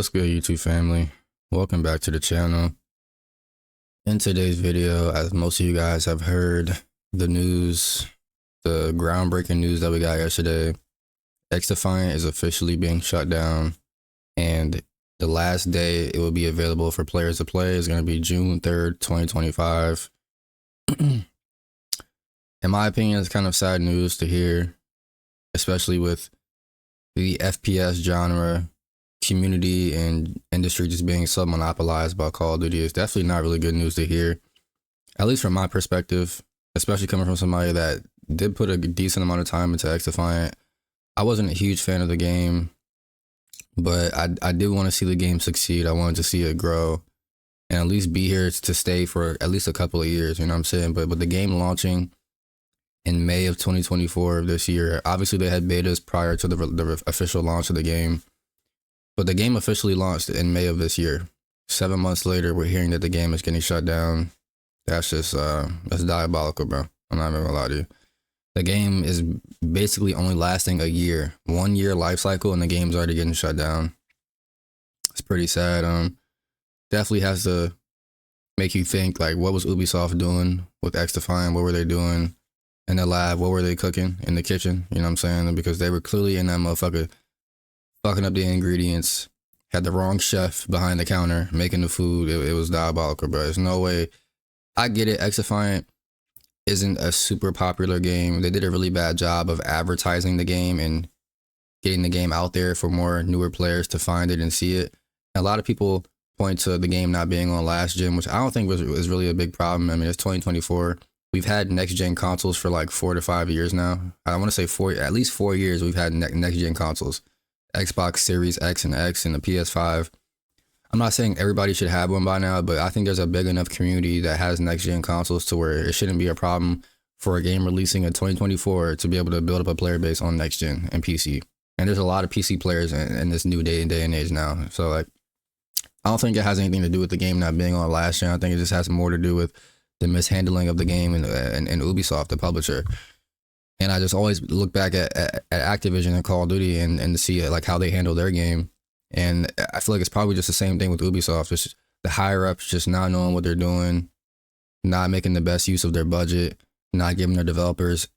What's good, YouTube family? Welcome back to the channel. In today's video, as most of you guys have heard the news, the groundbreaking news that we got yesterday, Xdefiant is officially being shut down, and the last day it will be available for players to play is going to be June 3rd, 2025. In my opinion, it's kind of sad news to hear, especially with the FPS genre community and industry just being sub-monopolized by Call of Duty. Is definitely not really good news to hear, at least from my perspective, especially coming from somebody that did put a decent amount of time into Xdefiant. I wasn't a huge fan of the game, but I did want to see the game succeed. I wanted to see it grow and at least be here to stay for at least a couple of years, you know what I'm saying? But with the game launching in May of 2024 of this year, obviously they had betas prior to the official launch of the game, but the game officially launched in May of this year. 7 months later, we're hearing that the game is getting shut down. That's just, that's diabolical, bro. I'm not even gonna lie to you. The game is basically only lasting a year, 1 year life cycle, and the game's already getting shut down. It's pretty sad. Definitely has to make you think, like, what was Ubisoft doing with Xdefiant? What were they doing in the lab? What were they cooking in the kitchen? You know what I'm saying? Because they were clearly in that motherfucker fucking up the ingredients, had the wrong chef behind the counter making the food. It was diabolical, bro. There's no way. I get it. Xdefiant isn't a super popular game. They did a really bad job of advertising the game and getting the game out there for more newer players to find it and see it. A lot of people point to the game not being on last gen, which I don't think was really a big problem. I mean, it's 2024. We've had next gen consoles for like 4 to 5 years now. I want to say at least 4 years we've had next gen consoles. Xbox Series X and the PS5. I'm not saying everybody should have one by now, but I think there's a big enough community that has next gen consoles to where it shouldn't be a problem for a game releasing in 2024 to be able to build up a player base on next gen and PC. And there's a lot of PC players in this new day and age now. So like, I don't think it has anything to do with the game not being on last gen. I think it just has more to do with the mishandling of the game and Ubisoft, the publisher. And I just always look back at Activision and Call of Duty and to see like how they handle their game. And I feel like it's probably just the same thing with Ubisoft. Just the higher ups just not knowing what they're doing, not making the best use of their budget, not giving their developers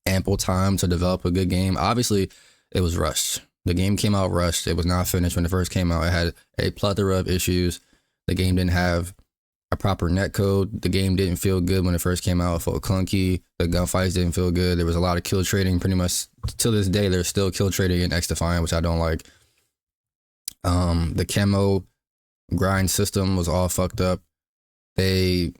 ample time to develop a good game. Obviously, it was rushed. The game came out rushed. It was not finished when it first came out. It had a plethora of issues. The game didn't have a proper netcode. The game didn't feel good when it first came out. It felt clunky. The gunfights didn't feel good. There was a lot of kill trading. Pretty much to this day, there's still kill trading in Xdefiant, which I don't like. The camo grind system was all fucked up. They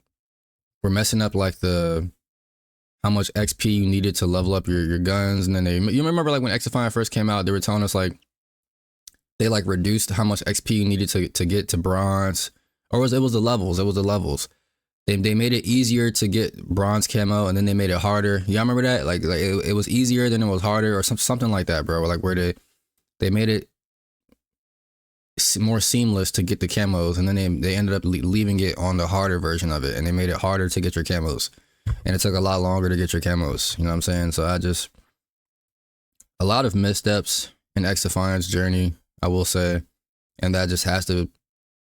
were messing up like how much XP you needed to level up your guns, and then you remember like when Xdefiant first came out, they were telling us like they like reduced how much XP you needed to get to bronze, or it was the levels. It was the levels. They made it easier to get bronze camo, and then they made it harder. Y'all remember that? Like it was easier, then it was harder, or something like that, bro. Like where they made it more seamless to get the camos, and then they ended up leaving it on the harder version of it, and they made it harder to get your camos, and it took a lot longer to get your camos. You know what I'm saying? So a lot of missteps in Xdefiant's journey, I will say, and that just has to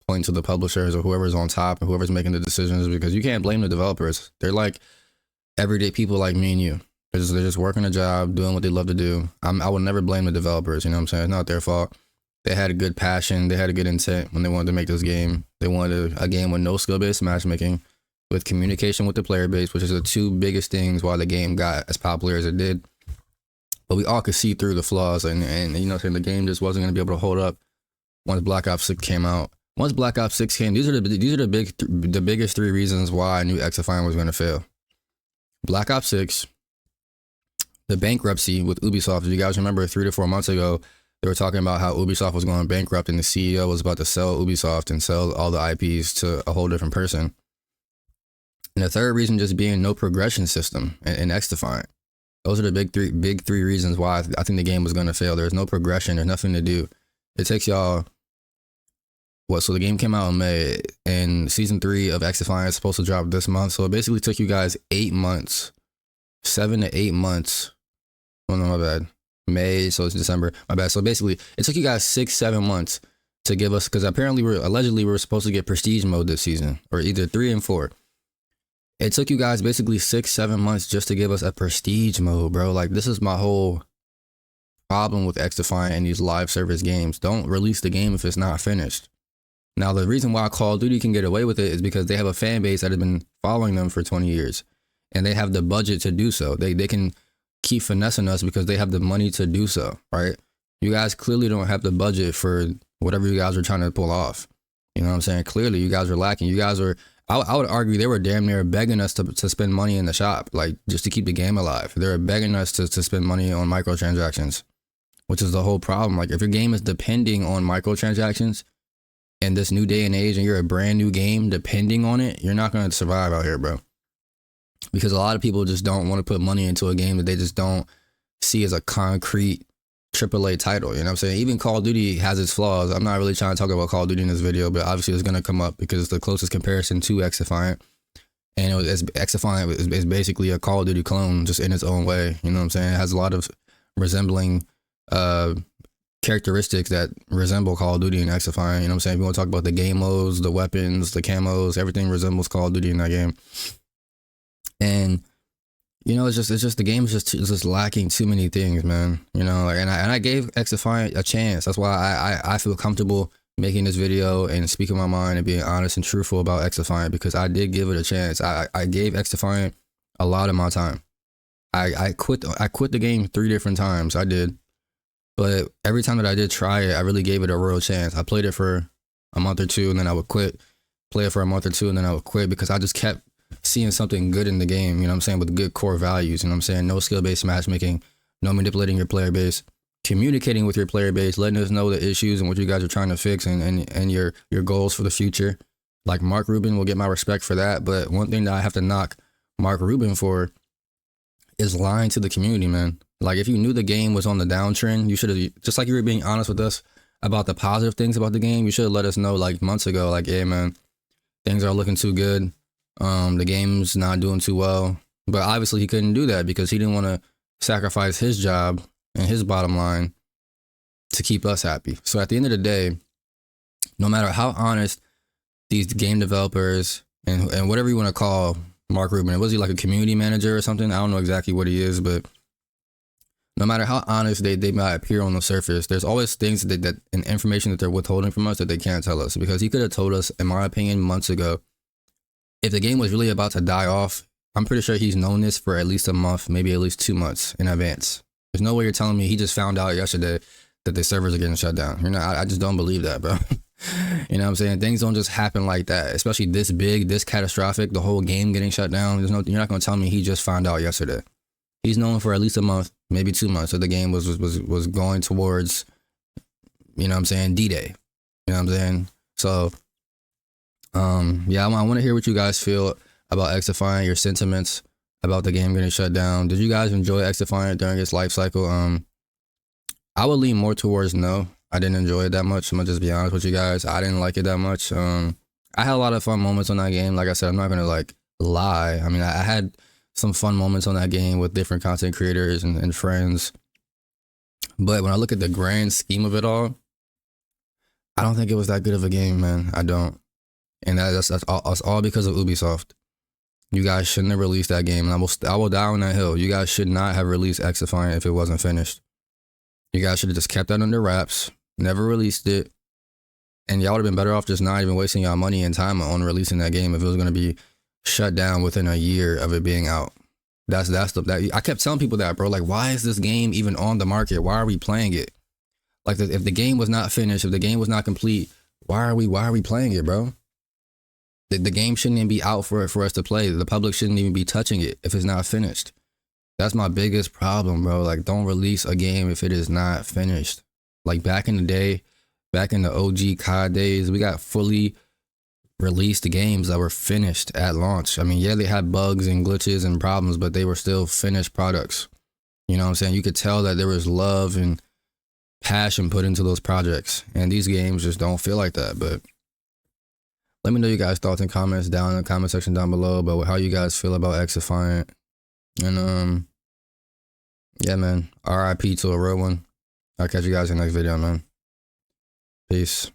point to the publishers or whoever's on top and whoever's making the decisions, because you can't blame the developers. They're like everyday people like me and you. They're just working a job, doing what they love to do. I would never blame the developers. You know what I'm saying? It's not their fault. They had a good passion. They had a good intent when they wanted to make this game. They wanted a game with no skill-based matchmaking, with communication with the player base, which is the two biggest things why the game got as popular as it did. But we all could see through the flaws, and you know, the game just wasn't going to be able to hold up once Black Ops 6 came out. Once Black Ops 6 came, these are the biggest 3 reasons why I knew Xdefiant was going to fail. Black Ops 6, the bankruptcy with Ubisoft. If you guys remember 3 to 4 months ago, they were talking about how Ubisoft was going bankrupt and the CEO was about to sell Ubisoft and sell all the IPs to a whole different person. And the third reason just being no progression system in Xdefiant. Those are the big three reasons why I think the game was going to fail. There's no progression. There's nothing to do. It takes y'all, so the game came out in May, and season 3 of Xdefiant is supposed to drop this month. So it basically took you guys 8 months, 7 to 8 months. Oh no, my bad. May, so it's December, my bad. So basically it took you guys 6-7 months to give us, because apparently allegedly we were supposed to get prestige mode this season, or either 3 and 4. It took you guys basically 6-7 months just to give us a prestige mode, bro. Like, this is my whole problem with Xdefiant and these live service games. Don't release the game if it's not finished. Now, the reason why Call of Duty can get away with it is because they have a fan base that has been following them for 20 years. And they have the budget to do so. They can keep finessing us because they have the money to do so, right? You guys clearly don't have the budget for whatever you guys are trying to pull off. You know what I'm saying? Clearly, you guys are lacking. You guys are, I would argue they were damn near begging us to spend money in the shop, like just to keep the game alive. They were begging us to spend money on microtransactions, which is the whole problem. Like, if your game is depending on microtransactions in this new day and age and you're a brand new game depending on it, you're not going to survive out here, bro. Because a lot of people just don't want to put money into a game that they just don't see as a concrete AAA title. You know what I'm saying? Even Call of Duty has its flaws. I'm not really trying to talk about Call of Duty in this video, but obviously it's going to come up because it's the closest comparison to Xdefiant. And Xdefiant is basically a Call of Duty clone just in its own way. You know what I'm saying? It has a lot of resembling characteristics that resemble Call of Duty and Xdefiant. You know what I'm saying? If you want to talk about the game modes, the weapons, the camos, everything resembles Call of Duty in that game. And you know, it's just the game is just lacking too many things, man. You know, like, and I gave Xdefiant a chance. That's why I feel comfortable making this video and speaking my mind and being honest and truthful about Xdefiant, because I did give it a chance. I gave Xdefiant a lot of my time. I quit the game 3 different times. I did, but every time that I did try it, I really gave it a real chance. I played it for a month or 2 and then I would quit. Play it for a month or 2 and then I would quit because I just kept seeing something good in the game, you know what I'm saying, with good core values, you know what I'm saying, no skill-based matchmaking, no manipulating your player base, communicating with your player base, letting us know the issues and what you guys are trying to fix and your goals for the future. Like, Mark Rubin will get my respect for that, but one thing that I have to knock Mark Rubin for is lying to the community, man. Like, if you knew the game was on the downtrend, you should have, just like you were being honest with us about the positive things about the game, you should have let us know like months ago, like, hey man, things are looking too good. The game's not doing too well, but obviously he couldn't do that because he didn't want to sacrifice his job and his bottom line to keep us happy. So at the end of the day, no matter how honest these game developers and whatever you want to call Mark Rubin, was he like a community manager or something? I don't know exactly what he is, but no matter how honest they might appear on the surface, there's always things that and information that they're withholding from us that they can't tell us, because he could have told us, in my opinion, months ago, if the game was really about to die off. I'm pretty sure he's known this for at least a month, maybe at least 2 months in advance. There's no way you're telling me he just found out yesterday that the servers are getting shut down. You know, I just don't believe that, bro. You know what I'm saying? Things don't just happen like that, especially this big, this catastrophic, the whole game getting shut down. You're not going to tell me he just found out yesterday. He's known for at least a month, maybe 2 months, that the game was going towards, you know what I'm saying, D-Day. You know what I'm saying? So, yeah, I want to hear what you guys feel about Xdefiant, your sentiments about the game getting shut down. Did you guys enjoy Xdefiant during its life cycle? I would lean more towards no. I didn't enjoy it that much. I'm gonna just be honest with you guys. I didn't like it that much. I had a lot of fun moments on that game. Like I said, I'm not gonna like lie. I mean, I had some fun moments on that game with different content creators and friends. But when I look at the grand scheme of it all, I don't think it was that good of a game, man. I don't. And that's all because of Ubisoft. You guys shouldn't have released that game, and I will die on that hill. You guys should not have released Xdefiant if it wasn't finished. You guys should have just kept that under wraps, never released it, and y'all would have been better off just not even wasting y'all money and time on releasing that game if it was going to be shut down within a year of it being out. I kept telling people that, bro. Like, why is this game even on the market? Why are we playing it? Like, if the game was not finished, if the game was not complete, why are we playing it, bro? The game shouldn't even be out for us to play. The public shouldn't even be touching it if it's not finished. That's my biggest problem, bro. Like, don't release a game if it is not finished. Like, back in the day, back in the OG COD days, we got fully released games that were finished at launch. I mean, yeah, they had bugs and glitches and problems, but they were still finished products. You know what I'm saying? You could tell that there was love and passion put into those projects. And these games just don't feel like that, but let me know you guys' thoughts and comments down in the comment section down below about how you guys feel about Xdefiant. And yeah, man, RIP to a real one. I'll catch you guys in the next video, man. Peace.